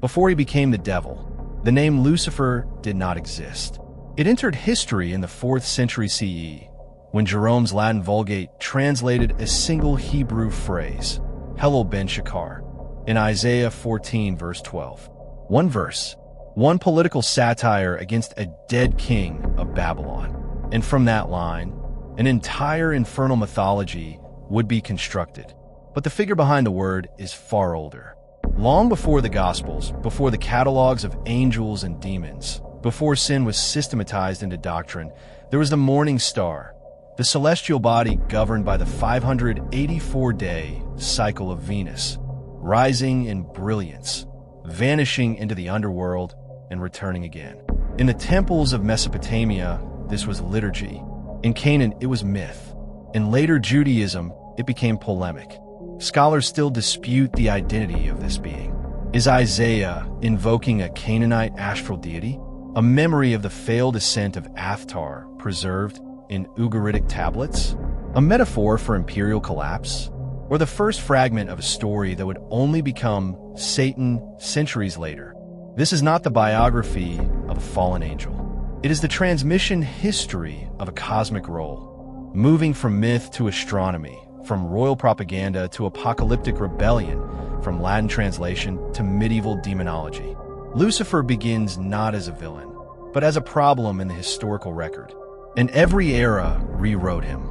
Before he became the devil, the name Lucifer did not exist. It entered history in the 4th century CE, when Jerome's Latin Vulgate translated a single Hebrew phrase, Hello ben Shakar, in Isaiah 14 verse 12. One verse, one political satire against a dead king of Babylon. And from that line, an entire infernal mythology would be constructed. But the figure behind the word is far older. Long before the Gospels, before the catalogs of angels and demons, before sin was systematized into doctrine, there was the morning star, the celestial body governed by the 584-day cycle of Venus, rising in brilliance, vanishing into the underworld, and returning again. In the temples of Mesopotamia, this was liturgy. In Canaan, it was myth. In later Judaism, it became polemic. Scholars still dispute the identity of this being. Is Isaiah invoking a Canaanite astral deity? A memory of the failed ascent of Athtar preserved in Ugaritic tablets? A metaphor for imperial collapse? Or the first fragment of a story that would only become Satan centuries later? This is not the biography of a fallen angel. It is the transmission history of a cosmic role, moving from myth to astronomy, from royal propaganda to apocalyptic rebellion, from Latin translation to medieval demonology. Lucifer begins not as a villain, but as a problem in the historical record, and every era rewrote him.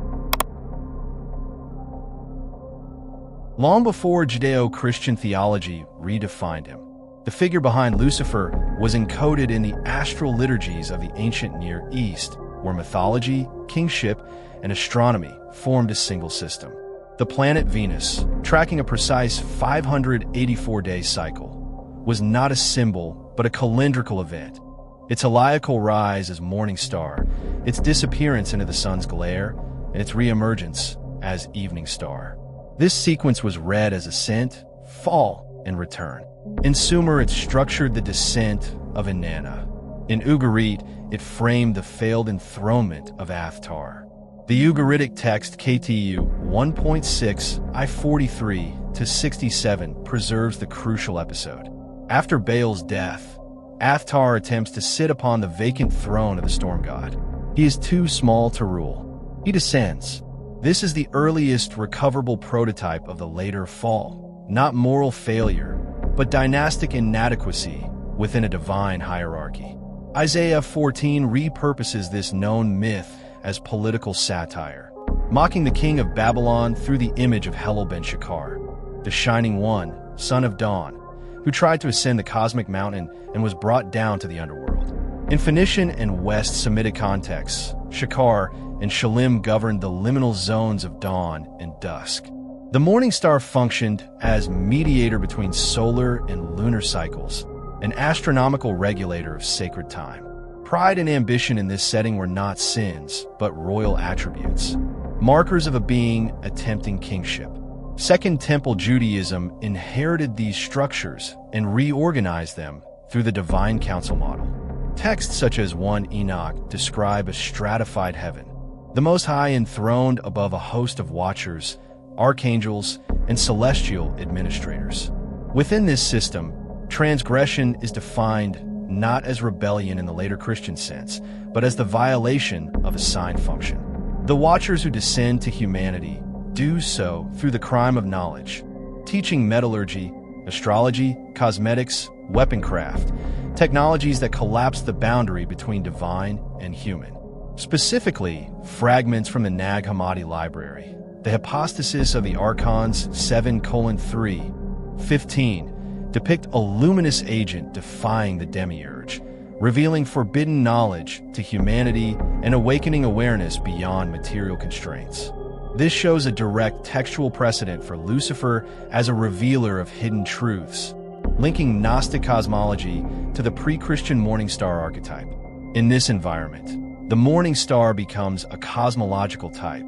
Long before Judeo-Christian theology redefined him, the figure behind Lucifer was encoded in the astral liturgies of the ancient Near East, where mythology, kingship, and astronomy formed a single system. The planet Venus, tracking a precise 584-day cycle, was not a symbol but a calendrical event. Its heliacal rise as morning star, its disappearance into the sun's glare, and its reemergence as evening star. This sequence was read as ascent, fall, and return. In Sumer, it structured the descent of Inanna. In Ugarit, it framed the failed enthronement of Athtar. The Ugaritic text KTU 1.6 I43-67 preserves the crucial episode. After Baal's death, Athtar attempts to sit upon the vacant throne of the storm god. He is too small to rule. He descends. This is the earliest recoverable prototype of the later fall, not moral failure, but dynastic inadequacy within a divine hierarchy. Isaiah 14 repurposes this known myth as political satire, mocking the king of Babylon through the image of Hello ben Shakar, the shining one, son of dawn, who tried to ascend the cosmic mountain and was brought down to the underworld. In Phoenician and West Semitic contexts, Shakar and Shalim governed the liminal zones of dawn and dusk. The morning star functioned as mediator between solar and lunar cycles, an astronomical regulator of sacred time. Pride and ambition in this setting were not sins, but royal attributes, markers of a being attempting kingship. Second Temple Judaism inherited these structures and reorganized them through the divine council model. Texts such as 1 Enoch describe a stratified heaven, the Most High enthroned above a host of watchers, archangels, and celestial administrators. Within this system, transgression is defined not as rebellion in the later Christian sense, but as the violation of a sign function. The watchers who descend to humanity do so through the crime of knowledge, teaching metallurgy, astrology, cosmetics, weaponcraft, technologies that collapse the boundary between divine and human. Specifically, fragments from the Nag Hammadi library, the hypostasis of the Archons 7:3-15, depict a luminous agent defying the demiurge, revealing forbidden knowledge to humanity and awakening awareness beyond material constraints. This shows a direct textual precedent for Lucifer as a revealer of hidden truths, linking Gnostic cosmology to the pre-Christian morning star archetype. In this environment, the morning star becomes a cosmological type,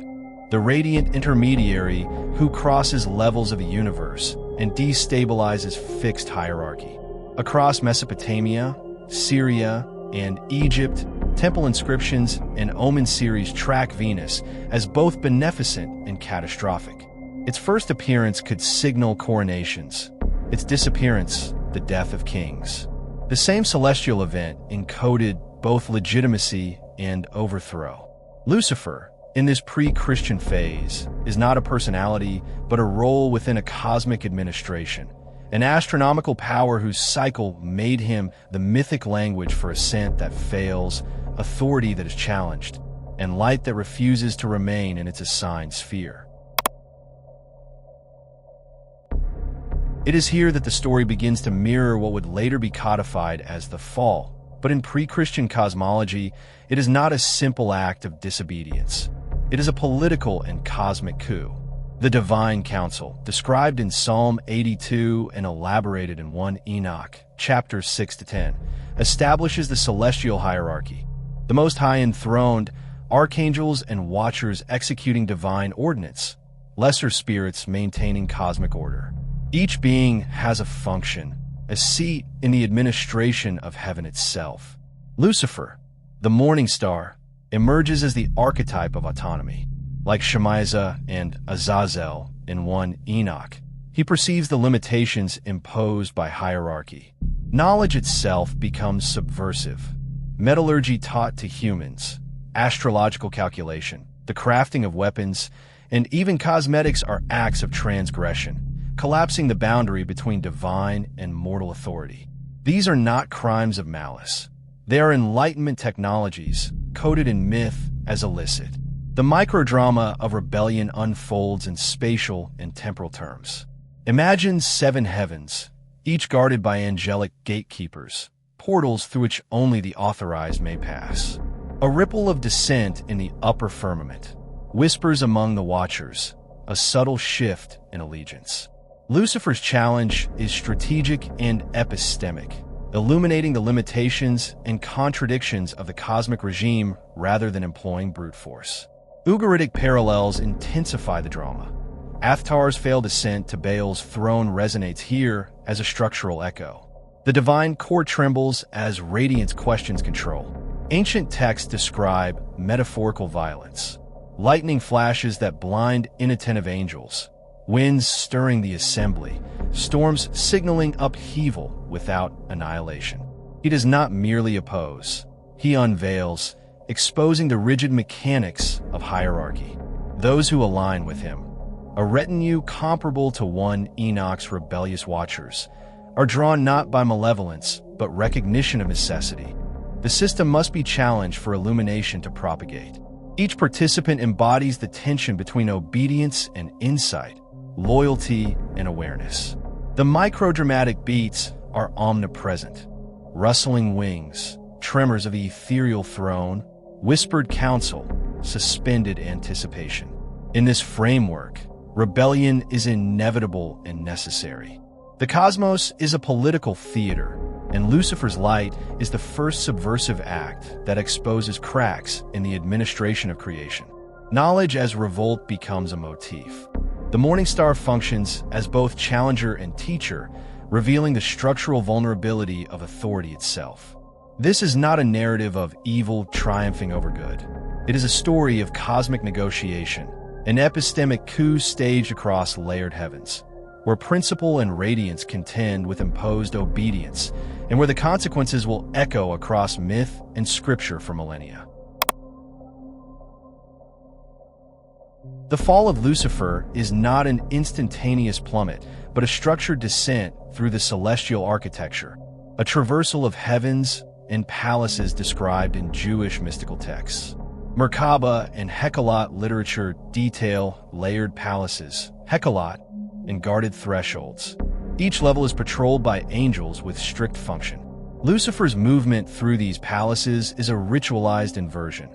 the radiant intermediary who crosses levels of the universe and destabilizes fixed hierarchy. Across Mesopotamia, Syria, and Egypt, temple inscriptions and omen series track Venus as both beneficent and catastrophic. Its first appearance could signal coronations, its disappearance the death of kings. The same celestial event encoded both legitimacy and overthrow. Lucifer, in this pre-Christian phase, is not a personality, but a role within a cosmic administration, an astronomical power whose cycle made him the mythic language for ascent that fails, authority that is challenged, and light that refuses to remain in its assigned sphere. It is here that the story begins to mirror what would later be codified as the fall. But in pre-Christian cosmology, it is not a simple act of disobedience. It is a political and cosmic coup. The divine council, described in Psalm 82 and elaborated in 1 Enoch, chapters 6 to 10, establishes the celestial hierarchy. The Most High enthroned, archangels and watchers executing divine ordinance, lesser spirits maintaining cosmic order. Each being has a function, a seat in the administration of heaven itself. Lucifer, the morning star, emerges as the archetype of autonomy. Like Shemaiah and Azazel in 1 Enoch, he perceives the limitations imposed by hierarchy. Knowledge itself becomes subversive. Metallurgy taught to humans, astrological calculation, the crafting of weapons, and even cosmetics are acts of transgression, collapsing the boundary between divine and mortal authority. These are not crimes of malice. They are Enlightenment technologies, coded in myth as illicit. The microdrama of rebellion unfolds in spatial and temporal terms. Imagine 7 heavens, each guarded by angelic gatekeepers, portals through which only the authorized may pass. A ripple of dissent in the upper firmament, whispers among the watchers, a subtle shift in allegiance. Lucifer's challenge is strategic and epistemic, illuminating the limitations and contradictions of the cosmic regime rather than employing brute force. Ugaritic parallels intensify the drama. Athtar's failed ascent to Baal's throne resonates here as a structural echo. The divine core trembles as radiance questions control. Ancient texts describe metaphorical violence, lightning flashes that blind inattentive angels, winds stirring the assembly, storms signaling upheaval without annihilation. He does not merely oppose. He unveils, exposing the rigid mechanics of hierarchy. Those who align with him, a retinue comparable to 1 Enoch's rebellious watchers, are drawn not by malevolence, but recognition of necessity. The system must be challenged for illumination to propagate. Each participant embodies the tension between obedience and insight, loyalty and awareness. The microdramatic beats are omnipresent. Rustling wings, tremors of the ethereal throne, whispered counsel, suspended anticipation. In this framework, rebellion is inevitable and necessary. The cosmos is a political theater, and Lucifer's light is the first subversive act that exposes cracks in the administration of creation. Knowledge as revolt becomes a motif. The morning star functions as both challenger and teacher, revealing the structural vulnerability of authority itself. This is not a narrative of evil triumphing over good. It is a story of cosmic negotiation, an epistemic coup staged across layered heavens, where principle and radiance contend with imposed obedience, and where the consequences will echo across myth and scripture for millennia. The fall of Lucifer is not an instantaneous plummet, but a structured descent through the celestial architecture, a traversal of heavens and palaces described in Jewish mystical texts. Merkaba and Hekkelot literature detail layered palaces, Hekkelot, and guarded thresholds. Each level is patrolled by angels with strict function. Lucifer's movement through these palaces is a ritualized inversion,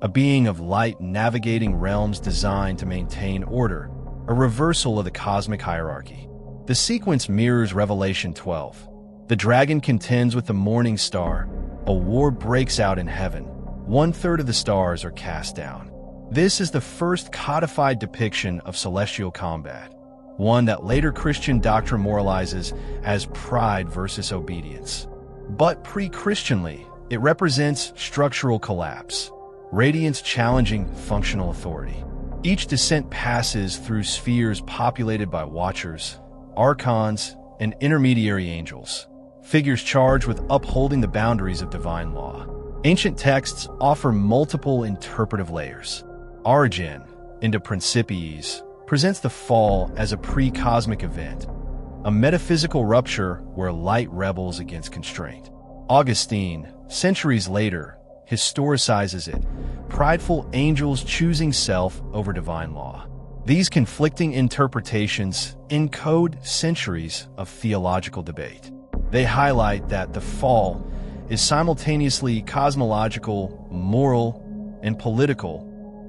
a being of light navigating realms designed to maintain order, a reversal of the cosmic hierarchy. The sequence mirrors Revelation 12. The dragon contends with the morning star. A war breaks out in heaven. 1/3 of the stars are cast down. This is the first codified depiction of celestial combat, one that later Christian doctrine moralizes as pride versus obedience. But pre-Christianly, it represents structural collapse, radiance challenging functional authority. Each descent passes through spheres populated by watchers, archons, and intermediary angels, figures charged with upholding the boundaries of divine law. Ancient texts offer multiple interpretive layers. Origen, into Principies, presents the fall as a pre-cosmic event, a metaphysical rupture where light rebels against constraint. Augustine, centuries later, historicizes it, prideful angels choosing self over divine law. These conflicting interpretations encode centuries of theological debate. They highlight that the fall is simultaneously cosmological, moral, and political,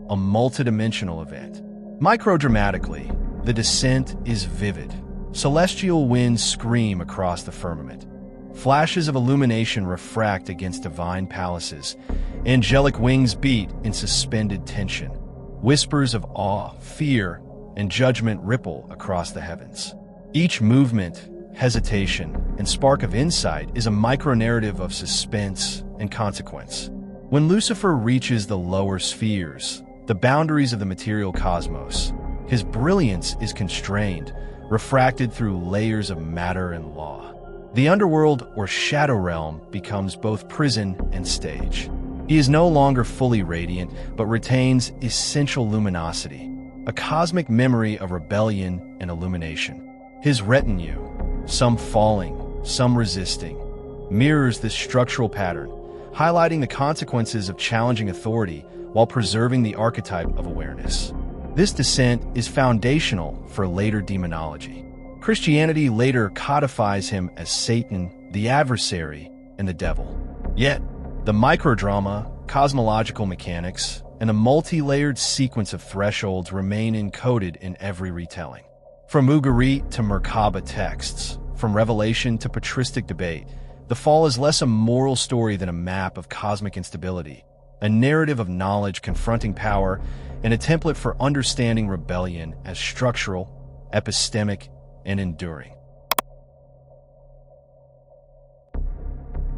a multidimensional event. Microdramatically, the descent is vivid. Celestial winds scream across the firmament. Flashes of illumination refract against divine palaces. Angelic wings beat in suspended tension. Whispers of awe, fear, and judgment ripple across the heavens. Each movement, hesitation, and spark of insight is a micronarrative of suspense and consequence. When Lucifer reaches the lower spheres, the boundaries of the material cosmos, his brilliance is constrained, refracted through layers of matter and law. The underworld or shadow realm becomes both prison and stage. He is no longer fully radiant, but retains essential luminosity, a cosmic memory of rebellion and illumination. His retinue, some falling, some resisting, mirrors this structural pattern, highlighting the consequences of challenging authority while preserving the archetype of awareness. This descent is foundational for later demonology. Christianity later codifies him as Satan, the adversary, and the devil. Yet, the microdrama, cosmological mechanics, and a multi-layered sequence of thresholds remain encoded in every retelling. From Ugarit to Merkaba texts, from Revelation to patristic debate, the fall is less a moral story than a map of cosmic instability, a narrative of knowledge confronting power, and a template for understanding rebellion as structural, epistemic, and enduring.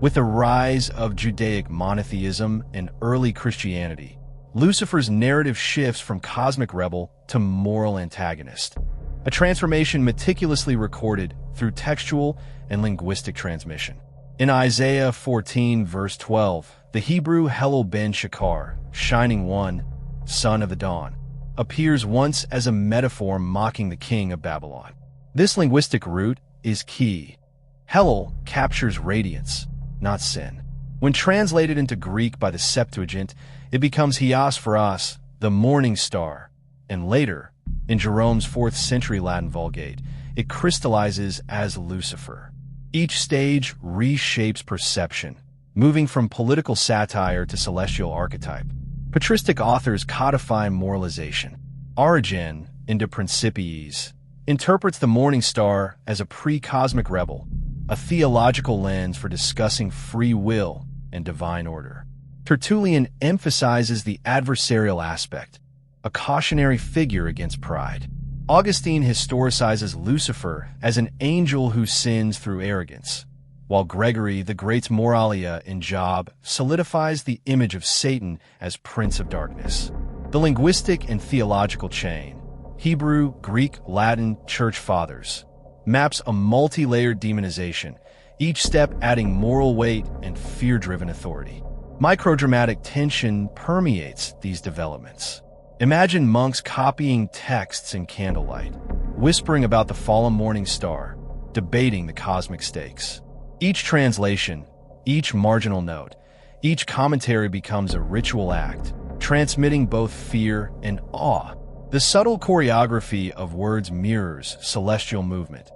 With the rise of Judaic monotheism and early Christianity, Lucifer's narrative shifts from cosmic rebel to moral antagonist, a transformation meticulously recorded through textual and linguistic transmission. In Isaiah 14, verse 12, the Hebrew Helel ben Shakar, Shining One, Son of the Dawn, appears once as a metaphor mocking the king of Babylon. This linguistic root is key. Helel captures radiance, not sin. When translated into Greek by the Septuagint, it becomes Hios for us, the morning star, and later, in Jerome's 4th century Latin Vulgate, it crystallizes as Lucifer. Each stage reshapes perception, moving from political satire to celestial archetype. Patristic authors codify moralization. Origen, into Principies, interprets the morning star as a pre-cosmic rebel, a theological lens for discussing free will and divine order. Tertullian emphasizes the adversarial aspect, a cautionary figure against pride. Augustine historicizes Lucifer as an angel who sins through arrogance, while Gregory the Great's Moralia in Job solidifies the image of Satan as Prince of Darkness. The linguistic and theological chain, Hebrew, Greek, Latin, Church Fathers, maps a multi-layered demonization, each step adding moral weight and fear-driven authority. Microdramatic tension permeates these developments. Imagine monks copying texts in candlelight, whispering about the fallen morning star, debating the cosmic stakes. Each translation, each marginal note, each commentary becomes a ritual act, transmitting both fear and awe. The subtle choreography of words mirrors celestial movement.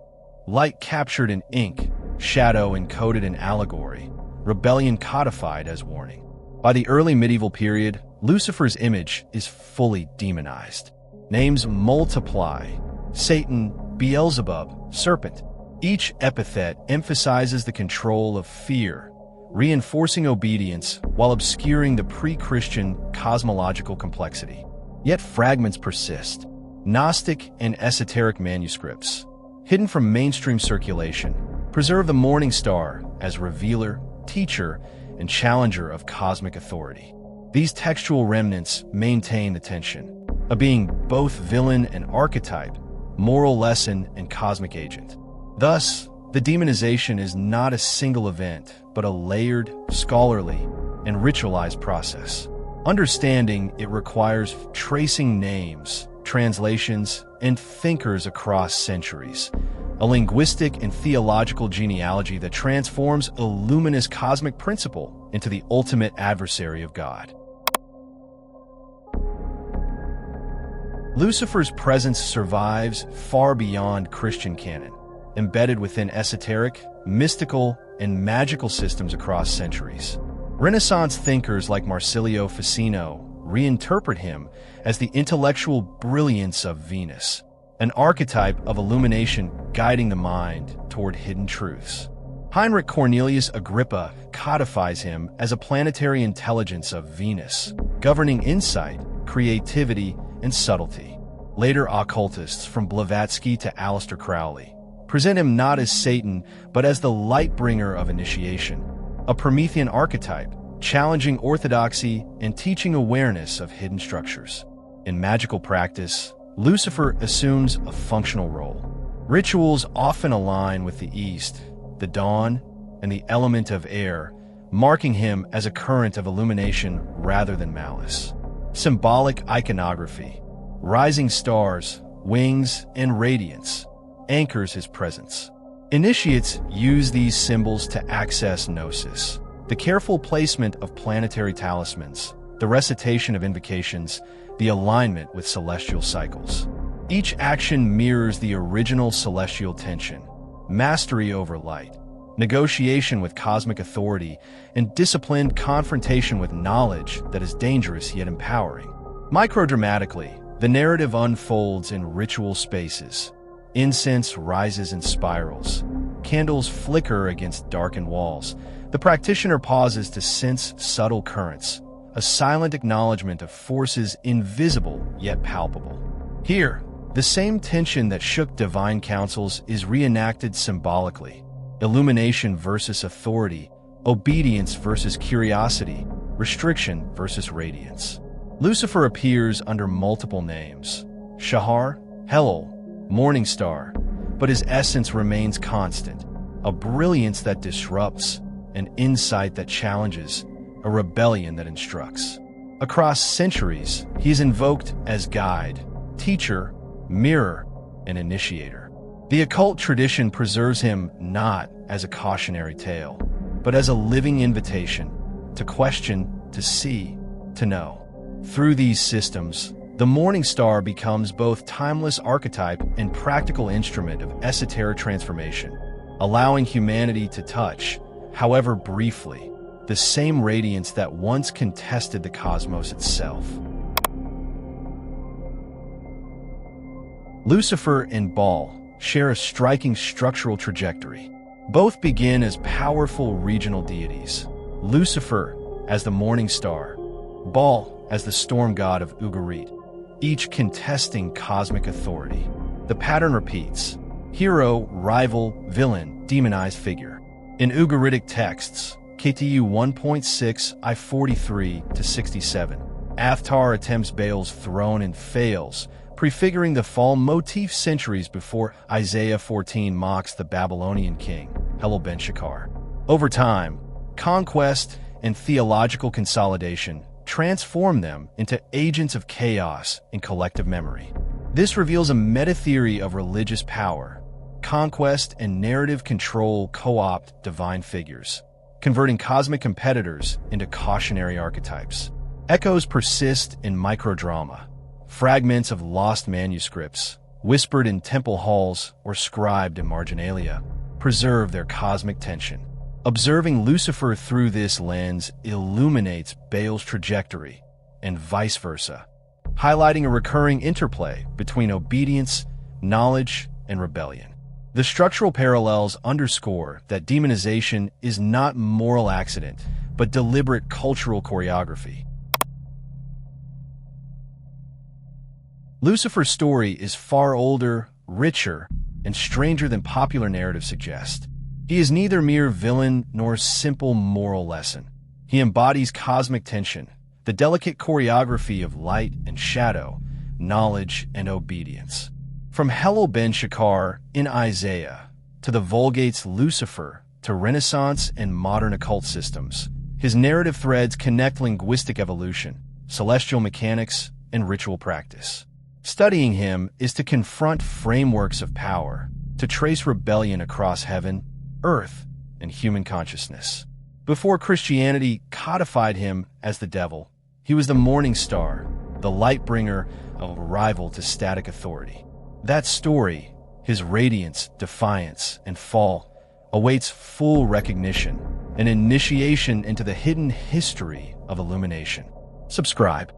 Light captured in ink, shadow encoded in allegory, rebellion codified as warning. By the early medieval period, Lucifer's image is fully demonized. Names multiply: Satan, Beelzebub, serpent. Each epithet emphasizes the control of fear, reinforcing obedience while obscuring the pre-Christian cosmological complexity. Yet fragments persist. Gnostic and esoteric manuscripts, hidden from mainstream circulation, preserve the morning star as revealer, teacher, and challenger of cosmic authority. These textual remnants maintain the tension, a being both villain and archetype, moral lesson and cosmic agent. Thus, the demonization is not a single event, but a layered, scholarly, and ritualized process. Understanding it requires tracing names, translations, and thinkers across centuries, a linguistic and theological genealogy that transforms a luminous cosmic principle into the ultimate adversary of God. Lucifer's presence survives far beyond Christian canon, embedded within esoteric, mystical, and magical systems across centuries. Renaissance thinkers like Marsilio Ficino reinterpret him as the intellectual brilliance of Venus, an archetype of illumination guiding the mind toward hidden truths. Heinrich Cornelius Agrippa codifies him as a planetary intelligence of Venus, governing insight, creativity, and subtlety. Later occultists from Blavatsky to Aleister Crowley present him not as Satan, but as the light bringer of initiation, a Promethean archetype, challenging orthodoxy and teaching awareness of hidden structures. In magical practice, Lucifer assumes a functional role. Rituals often align with the East, the dawn, and the element of air, marking him as a current of illumination rather than malice. Symbolic iconography, rising stars, wings, and radiance, anchors his presence. Initiates use these symbols to access gnosis, the careful placement of planetary talismans, the recitation of invocations, the alignment with celestial cycles. Each action mirrors the original celestial tension, mastery over light, negotiation with cosmic authority, and disciplined confrontation with knowledge that is dangerous yet empowering. Microdramatically, the narrative unfolds in ritual spaces. Incense rises in spirals. Candles flicker against darkened walls. The practitioner pauses to sense subtle currents, a silent acknowledgement of forces invisible yet palpable. Here, the same tension that shook divine councils is reenacted symbolically. Illumination versus authority, obedience versus curiosity, restriction versus radiance. Lucifer appears under multiple names: Shahar, Helel, Morning Star, but his essence remains constant, a brilliance that disrupts, an insight that challenges, a rebellion that instructs. Across centuries, he is invoked as guide, teacher, mirror, and initiator. The occult tradition preserves him not as a cautionary tale, but as a living invitation to question, to see, to know. Through these systems, the morning star becomes both timeless archetype and practical instrument of esoteric transformation, allowing humanity to touch, however briefly, the same radiance that once contested the cosmos itself. Lucifer and Baal share a striking structural trajectory. Both begin as powerful regional deities, Lucifer as the morning star, Baal as the storm god of Ugarit, each contesting cosmic authority. The pattern repeats: hero, rival, villain, demonized figure. In Ugaritic texts, KTU 1.6 I43-67, Athtar attempts Baal's throne and fails, prefiguring the fall motif centuries before. Isaiah 14 mocks the Babylonian king, Helel ben Shakar. Over time, conquest and theological consolidation transform them into agents of chaos and collective memory. This reveals a meta-theory of religious power. Conquest and narrative control co-opt divine figures, converting cosmic competitors into cautionary archetypes. Echoes persist in microdrama. Fragments of lost manuscripts, whispered in temple halls or scribed in marginalia, preserve their cosmic tension. Observing Lucifer through this lens illuminates Baal's trajectory, and vice versa, highlighting a recurring interplay between obedience, knowledge, and rebellion. The structural parallels underscore that demonization is not moral accident, but deliberate cultural choreography. Lucifer's story is far older, richer, and stranger than popular narratives suggest. He is neither mere villain nor simple moral lesson. He embodies cosmic tension, the delicate choreography of light and shadow, knowledge and obedience. From Helel ben Shakar in Isaiah to the Vulgate's Lucifer, to Renaissance and modern occult systems, his narrative threads connect linguistic evolution, celestial mechanics, and ritual practice. Studying him is to confront frameworks of power, to trace rebellion across heaven, earth, and human consciousness. Before Christianity codified him as the devil, he was the morning star, the light bringer of a rival to static authority. That story, his radiance, defiance, and fall, awaits full recognition, an initiation into the hidden history of illumination. Subscribe.